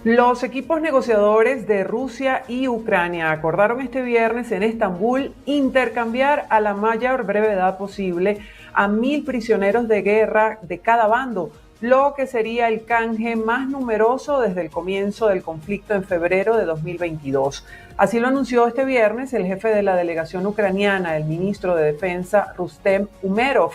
Los equipos negociadores de Rusia y Ucrania acordaron este viernes en Estambul intercambiar a la mayor brevedad posible a 1.000 prisioneros de guerra de cada bando, lo que sería el canje más numeroso desde el comienzo del conflicto en febrero de 2022. Así lo anunció este viernes el jefe de la delegación ucraniana, el ministro de Defensa, Rustem Umerov.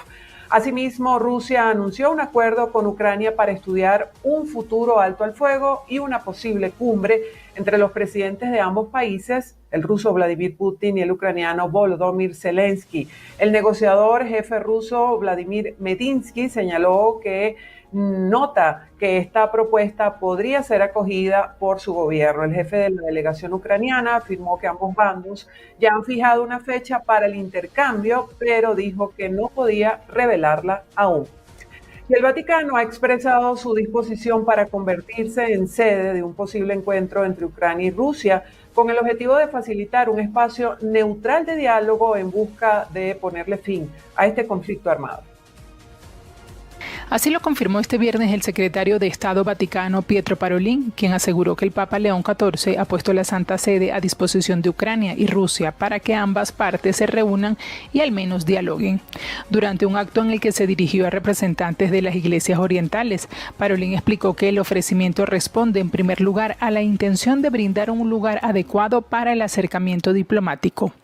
Asimismo, Rusia anunció un acuerdo con Ucrania para estudiar un futuro alto al fuego y una posible cumbre entre los presidentes de ambos países, el ruso Vladimir Putin y el ucraniano Volodymyr Zelensky. El negociador jefe ruso Vladimir Medinsky señaló que nota que esta propuesta podría ser acogida por su gobierno. El jefe de la delegación ucraniana afirmó que ambos bandos ya han fijado una fecha para el intercambio, pero dijo que no podía revelarla aún. Y el Vaticano ha expresado su disposición para convertirse en sede de un posible encuentro entre Ucrania y Rusia, con el objetivo de facilitar un espacio neutral de diálogo en busca de ponerle fin a este conflicto armado. Así lo confirmó este viernes el secretario de Estado Vaticano, Pietro Parolin, quien aseguró que el Papa León XIV ha puesto la Santa Sede a disposición de Ucrania y Rusia para que ambas partes se reúnan y al menos dialoguen. Durante un acto en el que se dirigió a representantes de las iglesias orientales, Parolin explicó que el ofrecimiento responde en primer lugar a la intención de brindar un lugar adecuado para el acercamiento diplomático.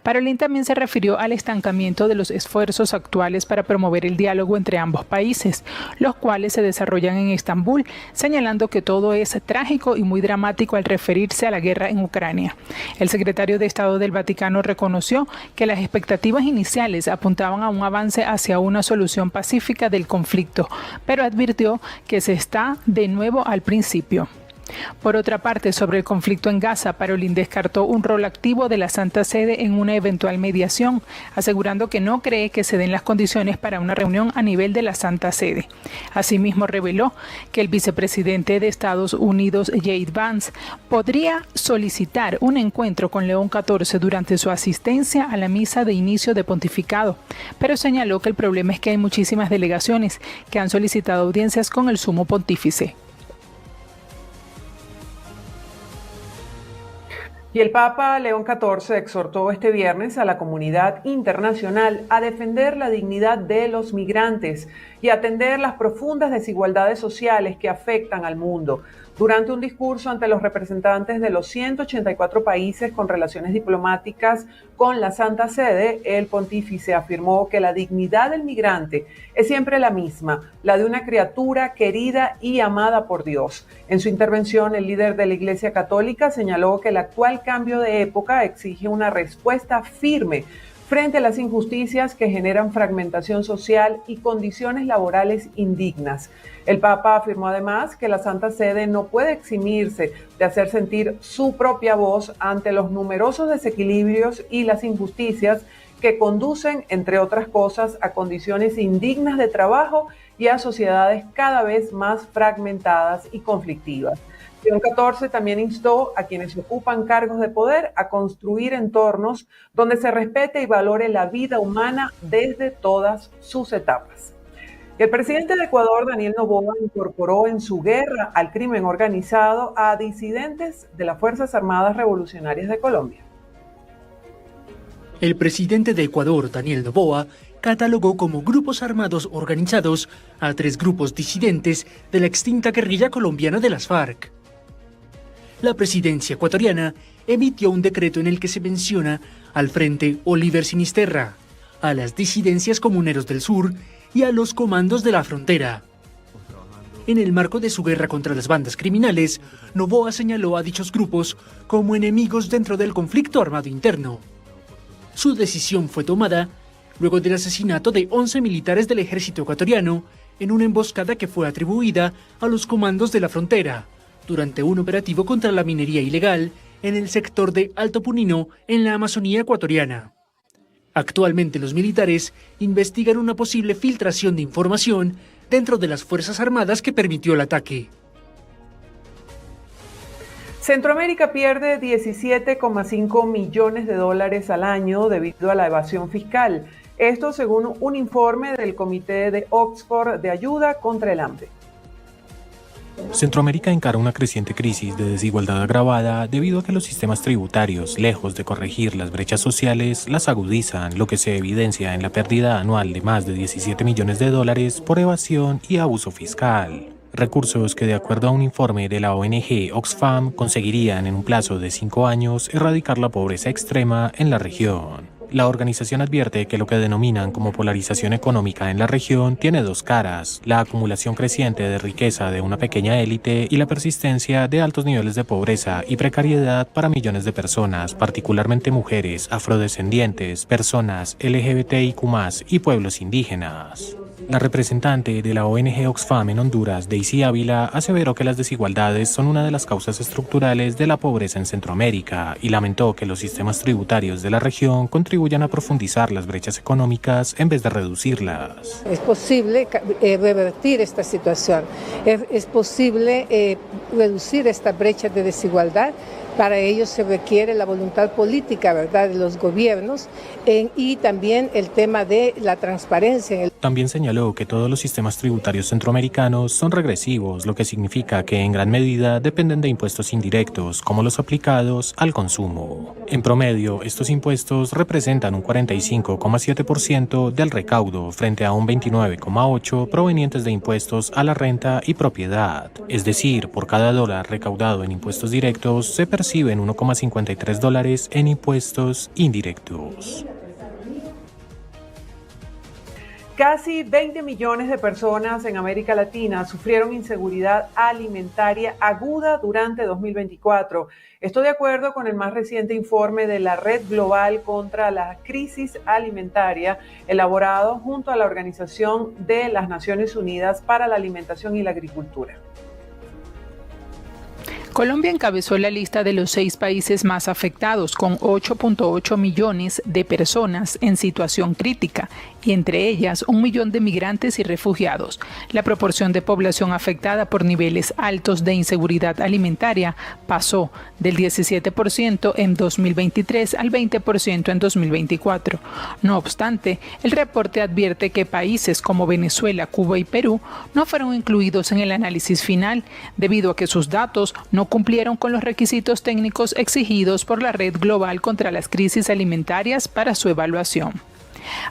Parolin también se refirió al estancamiento de los esfuerzos actuales para promover el diálogo entre ambos países, los cuales se desarrollan en Estambul, señalando que todo es trágico y muy dramático al referirse a la guerra en Ucrania. El secretario de Estado del Vaticano reconoció que las expectativas iniciales apuntaban a un avance hacia una solución pacífica del conflicto, pero advirtió que se está de nuevo al principio. Por otra parte, sobre el conflicto en Gaza, Parolin descartó un rol activo de la Santa Sede en una eventual mediación, asegurando que no cree que se den las condiciones para una reunión a nivel de la Santa Sede. Asimismo, reveló que el vicepresidente de Estados Unidos, J.D. Vance, podría solicitar un encuentro con León XIV durante su asistencia a la misa de inicio de pontificado, pero señaló que el problema es que hay muchísimas delegaciones que han solicitado audiencias con el sumo pontífice. Y el Papa León XIV exhortó este viernes a la comunidad internacional a defender la dignidad de los migrantes y atender las profundas desigualdades sociales que afectan al mundo. Durante un discurso ante los representantes de los 184 países con relaciones diplomáticas con la Santa Sede, el pontífice afirmó que la dignidad del migrante es siempre la misma, la de una criatura querida y amada por Dios. En su intervención, el líder de la Iglesia Católica señaló que el actual cambio de época exige una respuesta firme frente a las injusticias que generan fragmentación social y condiciones laborales indignas. El Papa afirmó además que la Santa Sede no puede eximirse de hacer sentir su propia voz ante los numerosos desequilibrios y las injusticias que conducen, entre otras cosas, a condiciones indignas de trabajo y a sociedades cada vez más fragmentadas y conflictivas. León XIV también instó a quienes ocupan cargos de poder a construir entornos donde se respete y valore la vida humana desde todas sus etapas. El presidente de Ecuador, Daniel Noboa, incorporó en su guerra al crimen organizado a disidentes de las Fuerzas Armadas Revolucionarias de Colombia. El presidente de Ecuador, Daniel Noboa, catalogó como grupos armados organizados a 3 grupos disidentes de la extinta guerrilla colombiana de las FARC. La presidencia ecuatoriana emitió un decreto en el que se menciona al Frente Oliver Sinisterra, a las disidencias Comuneros del Sur y a los comandos de la frontera. En el marco de su guerra contra las bandas criminales, Noboa señaló a dichos grupos como enemigos dentro del conflicto armado interno. Su decisión fue tomada luego del asesinato de 11 militares del ejército ecuatoriano en una emboscada que fue atribuida a los comandos de la frontera, durante un operativo contra la minería ilegal en el sector de Alto Punino, en la Amazonía ecuatoriana. Actualmente los militares investigan una posible filtración de información dentro de las Fuerzas Armadas que permitió el ataque. Centroamérica pierde 17,5 millones de dólares al año debido a la evasión fiscal. Esto según un informe del Comité de Oxford de Ayuda contra el Hambre. Centroamérica encara una creciente crisis de desigualdad agravada debido a que los sistemas tributarios, lejos de corregir las brechas sociales, las agudizan, lo que se evidencia en la pérdida anual de más de 17 millones de dólares por evasión y abuso fiscal. Recursos que, de acuerdo a un informe de la ONG Oxfam, conseguirían en un plazo de 5 años erradicar la pobreza extrema en la región. La organización advierte que lo que denominan como polarización económica en la región tiene dos caras: la acumulación creciente de riqueza de una pequeña élite y la persistencia de altos niveles de pobreza y precariedad para millones de personas, particularmente mujeres, afrodescendientes, personas LGBTIQ+, y pueblos indígenas. La representante de la ONG Oxfam en Honduras, Daisy Ávila, aseveró que las desigualdades son una de las causas estructurales de la pobreza en Centroamérica y lamentó que los sistemas tributarios de la región contribuyan a profundizar las brechas económicas en vez de reducirlas. Es posible revertir esta situación, es posible reducir esta brecha de desigualdad. Para ello se requiere la voluntad política, ¿verdad?, de los gobiernos y también el tema de la transparencia. También señaló que todos los sistemas tributarios centroamericanos son regresivos, lo que significa que en gran medida dependen de impuestos indirectos, como los aplicados al consumo. En promedio, estos impuestos representan un 45,7% del recaudo frente a un 29,8% provenientes de impuestos a la renta y propiedad. Es decir, por cada dólar recaudado en impuestos directos se perciben $1,53 en impuestos indirectos. Casi 20 millones de personas en América Latina sufrieron inseguridad alimentaria aguda durante 2024. Esto de acuerdo con el más reciente informe de la Red Global contra la Crisis Alimentaria, elaborado junto a la Organización de las Naciones Unidas para la Alimentación y la Agricultura. Colombia encabezó la lista de los 6 países más afectados, con 8.8 millones de personas en situación crítica, y entre ellas 1 millón de migrantes y refugiados. La proporción de población afectada por niveles altos de inseguridad alimentaria pasó del 17% en 2023 al 20% en 2024. No obstante, el reporte advierte que países como Venezuela, Cuba y Perú no fueron incluidos en el análisis final, debido a que sus datos no cumplieron con los requisitos técnicos exigidos por la Red Global contra las Crisis Alimentarias para su evaluación.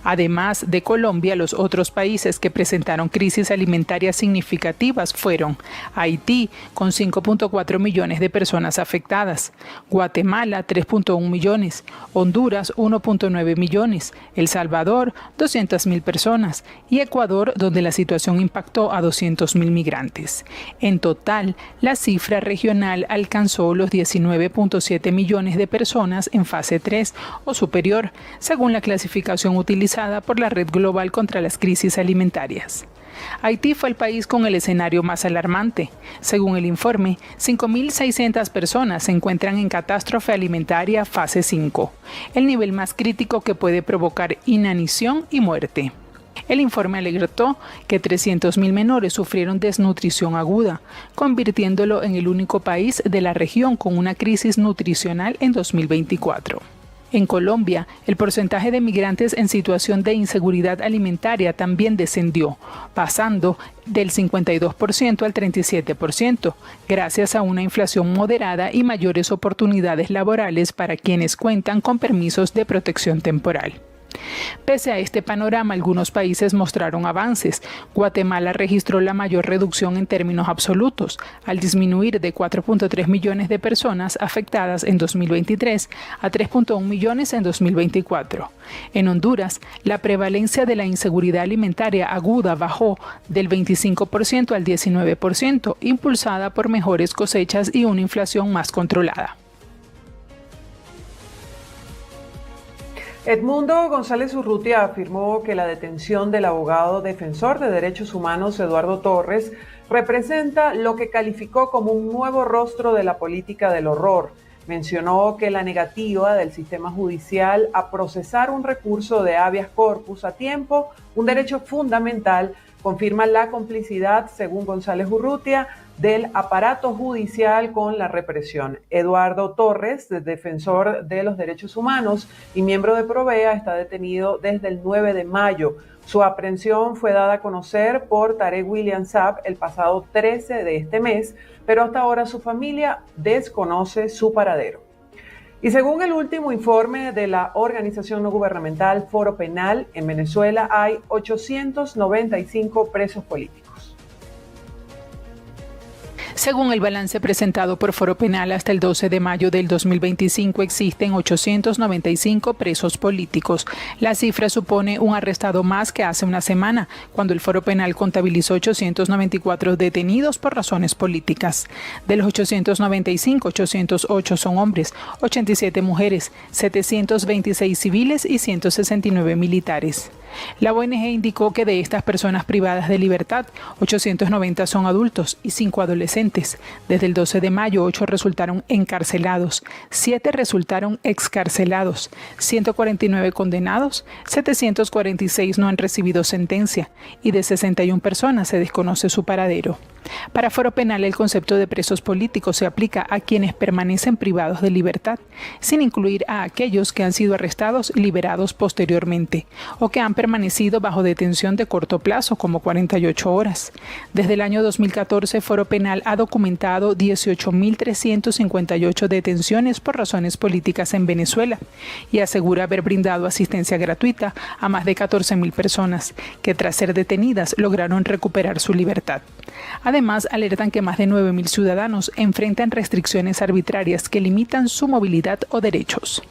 Además de Colombia, los otros países que presentaron crisis alimentarias significativas fueron Haití, con 5.4 millones de personas afectadas, Guatemala, 3.1 millones, Honduras, 1.9 millones, El Salvador, 200.000 personas, y Ecuador, donde la situación impactó a 200.000 migrantes. En total, la cifra regional alcanzó los 19.7 millones de personas en fase 3 o superior, según la clasificación utilizada por la Red Global contra las Crisis Alimentarias. Haití fue el país con el escenario más alarmante. Según el informe, 5.600 personas se encuentran en catástrofe alimentaria fase 5, el nivel más crítico que puede provocar inanición y muerte. El informe alertó que 300.000 menores sufrieron desnutrición aguda, convirtiéndolo en el único país de la región con una crisis nutricional en 2024. En Colombia, el porcentaje de migrantes en situación de inseguridad alimentaria también descendió, pasando del 52% al 37%, gracias a una inflación moderada y mayores oportunidades laborales para quienes cuentan con permisos de protección temporal. Pese a este panorama, algunos países mostraron avances. Guatemala registró la mayor reducción en términos absolutos, al disminuir de 4.3 millones de personas afectadas en 2023 a 3.1 millones en 2024. En Honduras, la prevalencia de la inseguridad alimentaria aguda bajó del 25% al 19%, impulsada por mejores cosechas y una inflación más controlada. Edmundo González Urrutia afirmó que la detención del abogado defensor de derechos humanos Eduardo Torres representa lo que calificó como un nuevo rostro de la política del horror. Mencionó que la negativa del sistema judicial a procesar un recurso de habeas corpus a tiempo, un derecho fundamental, confirma la complicidad, según González Urrutia, del aparato judicial con la represión. Eduardo Torres, defensor de los derechos humanos y miembro de Provea, está detenido desde el 9 de mayo. Su aprehensión fue dada a conocer por Tarek William Saab el pasado 13 de este mes, pero hasta ahora su familia desconoce su paradero. Y según el último informe de la organización no gubernamental Foro Penal, en Venezuela hay 895 presos políticos. Según el balance presentado por Foro Penal, hasta el 12 de mayo del 2025 existen 895 presos políticos. La cifra supone un arrestado más que hace una semana, cuando el Foro Penal contabilizó 894 detenidos por razones políticas. De los 895, 808 son hombres, 87 mujeres, 726 civiles y 169 militares. La ONG indicó que de estas personas privadas de libertad, 890 son adultos y 5 adolescentes. Desde el 12 de mayo, 8 resultaron encarcelados, 7 resultaron excarcelados, 149 condenados, 746 no han recibido sentencia y de 61 personas se desconoce su paradero. Para Foro Penal, el concepto de presos políticos se aplica a quienes permanecen privados de libertad, sin incluir a aquellos que han sido arrestados y liberados posteriormente, o que han permanecido bajo detención de corto plazo, como 48 horas. Desde el año 2014, Foro Penal ha documentado 18.358 detenciones por razones políticas en Venezuela y asegura haber brindado asistencia gratuita a más de 14.000 personas, que tras ser detenidas lograron recuperar su libertad. Además, alertan que más de 9.000 ciudadanos enfrentan restricciones arbitrarias que limitan su movilidad o derechos.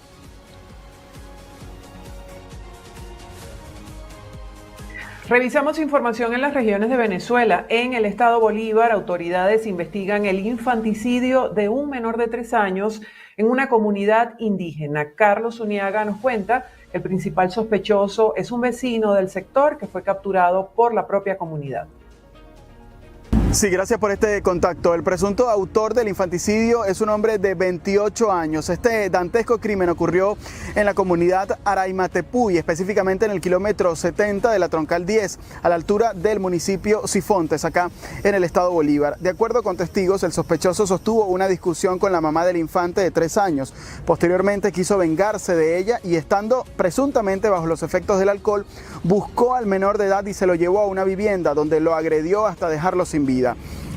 Revisamos información en las regiones de Venezuela. En el estado Bolívar, autoridades investigan el infanticidio de un menor de 3 años en una comunidad indígena. Carlos Uniaga nos cuenta que el principal sospechoso es un vecino del sector que fue capturado por la propia comunidad. Sí, gracias por este contacto. El presunto autor del infanticidio es un hombre de 28 años. Este dantesco crimen ocurrió en la comunidad Araimatepuy, específicamente en el kilómetro 70 de la troncal 10, a la altura del municipio Sifontes, acá en el estado Bolívar. De acuerdo con testigos, el sospechoso sostuvo una discusión con la mamá del infante de 3 años. Posteriormente quiso vengarse de ella y, estando presuntamente bajo los efectos del alcohol, buscó al menor de edad y se lo llevó a una vivienda donde lo agredió hasta dejarlo sin vida.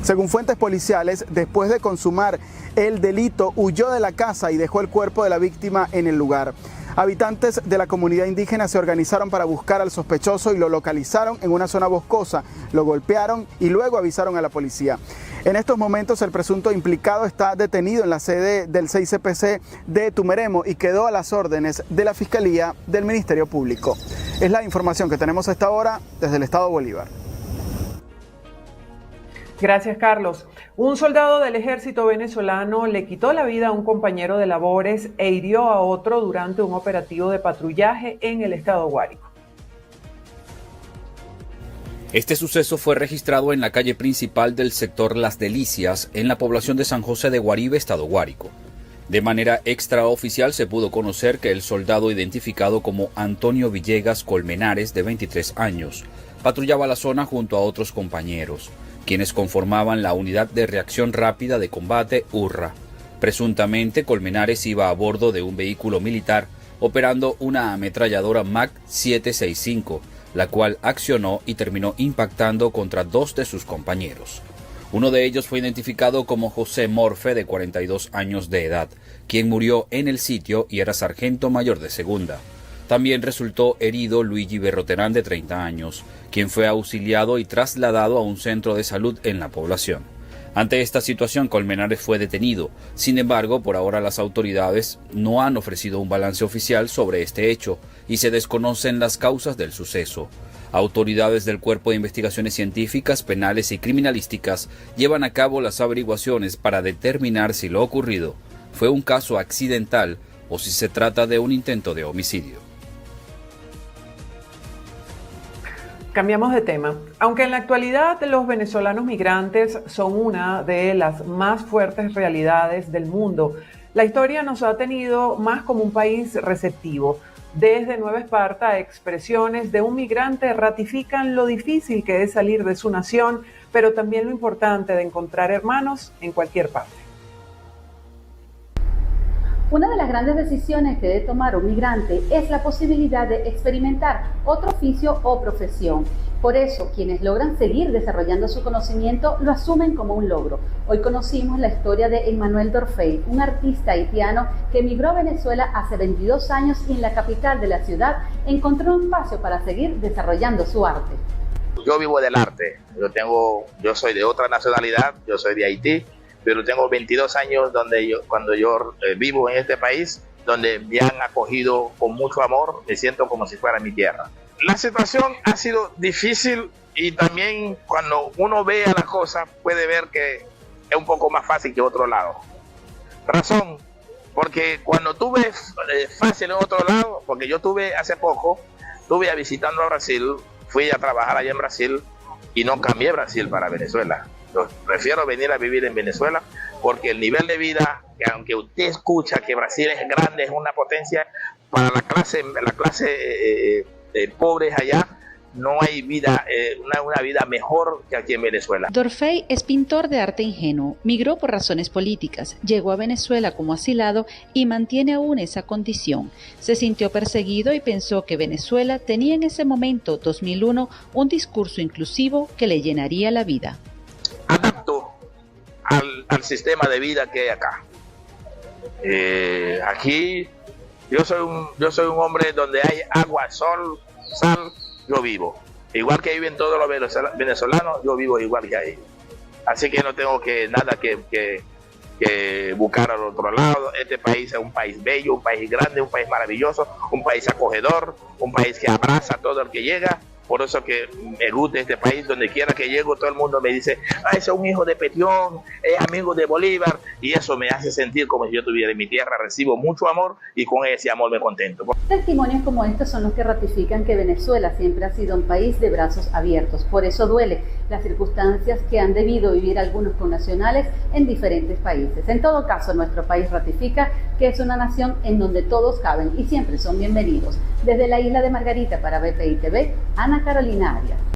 Según fuentes policiales, después de consumar el delito, huyó de la casa y dejó el cuerpo de la víctima en el lugar. Habitantes de la comunidad indígena se organizaron para buscar al sospechoso y lo localizaron en una zona boscosa, lo golpearon y luego avisaron a la policía. En estos momentos, el presunto implicado está detenido en la sede del 6CPC de Tumeremo y quedó a las órdenes de la Fiscalía del Ministerio Público. Es la información que tenemos a esta hora desde el estado Bolívar. Gracias, Carlos. Un soldado del ejército venezolano le quitó la vida a un compañero de labores e hirió a otro durante un operativo de patrullaje en el estado Guárico. Este suceso fue registrado en la calle principal del sector Las Delicias, en la población de San José de Guaribe, estado Guárico. De manera extraoficial se pudo conocer que el soldado, identificado como Antonio Villegas Colmenares, de 23 años, patrullaba la zona junto a otros compañeros, quienes conformaban la Unidad de Reacción Rápida de Combate URRA. Presuntamente, Colmenares iba a bordo de un vehículo militar operando una ametralladora MAC 765, la cual accionó y terminó impactando contra 2 de sus compañeros. Uno de ellos fue identificado como José Morfe, de 42 años de edad, quien murió en el sitio y era sargento mayor de segunda. También resultó herido Luigi Berroterán, de 30 años, quien fue auxiliado y trasladado a un centro de salud en la población. Ante esta situación, Colmenares fue detenido. Sin embargo, por ahora las autoridades no han ofrecido un balance oficial sobre este hecho y se desconocen las causas del suceso. Autoridades del Cuerpo de Investigaciones Científicas, Penales y Criminalísticas llevan a cabo las averiguaciones para determinar si lo ocurrido fue un caso accidental o si se trata de un intento de homicidio. Cambiamos de tema. Aunque en la actualidad los venezolanos migrantes son una de las más fuertes realidades del mundo, la historia nos ha tenido más como un país receptivo. Desde Nueva Esparta, expresiones de un migrante ratifican lo difícil que es salir de su nación, pero también lo importante de encontrar hermanos en cualquier parte. Una de las grandes decisiones que debe tomar un migrante es la posibilidad de experimentar otro oficio o profesión. Por eso, quienes logran seguir desarrollando su conocimiento lo asumen como un logro. Hoy conocimos la historia de Emmanuel Dorfey, un artista haitiano que emigró a Venezuela hace 22 años y en la capital de la ciudad encontró un espacio para seguir desarrollando su arte. Yo vivo del arte. Yo soy de otra nacionalidad, yo soy de Haití, pero tengo 22 años cuando yo vivo en este país, donde me han acogido con mucho amor, me siento como si fuera mi tierra. La situación ha sido difícil y también cuando uno ve a las cosas puede ver que es un poco más fácil que otro lado. Razón, porque cuando tú ves fácil en otro lado, porque yo hace poco, estuve visitando a Brasil, fui a trabajar allá en Brasil y no cambié Brasil para Venezuela. Yo prefiero venir a vivir en Venezuela porque el nivel de vida, que aunque usted escucha que Brasil es grande, es una potencia, para la clase pobres allá, no hay vida, una vida mejor que aquí en Venezuela. Dorfey es pintor de arte ingenuo, migró por razones políticas, llegó a Venezuela como asilado y mantiene aún esa condición. Se sintió perseguido y pensó que Venezuela tenía en ese momento, 2001, un discurso inclusivo que le llenaría la vida. Adapto al sistema de vida que hay acá. Aquí yo soy un hombre donde hay agua, sol, sal, yo vivo. Igual que viven todos los venezolanos, yo vivo igual que ahí. Así que no tengo nada que buscar al otro lado. Este país es un país bello, un país grande, un país maravilloso, un país acogedor, un país que abraza a todo el que llega. Por eso que me gusta este país, donde quiera que llego, todo el mundo me dice, ese es un hijo de Petión, es amigo de Bolívar, y eso me hace sentir como si yo estuviera en mi tierra, recibo mucho amor y con ese amor me contento. Testimonios como estos son los que ratifican que Venezuela siempre ha sido un país de brazos abiertos. Por eso duele las circunstancias que han debido vivir algunos connacionales en diferentes países. En todo caso, nuestro país ratifica que es una nación en donde todos caben y siempre son bienvenidos. Desde la isla de Margarita para BPI TV, Ana Carolina Arias.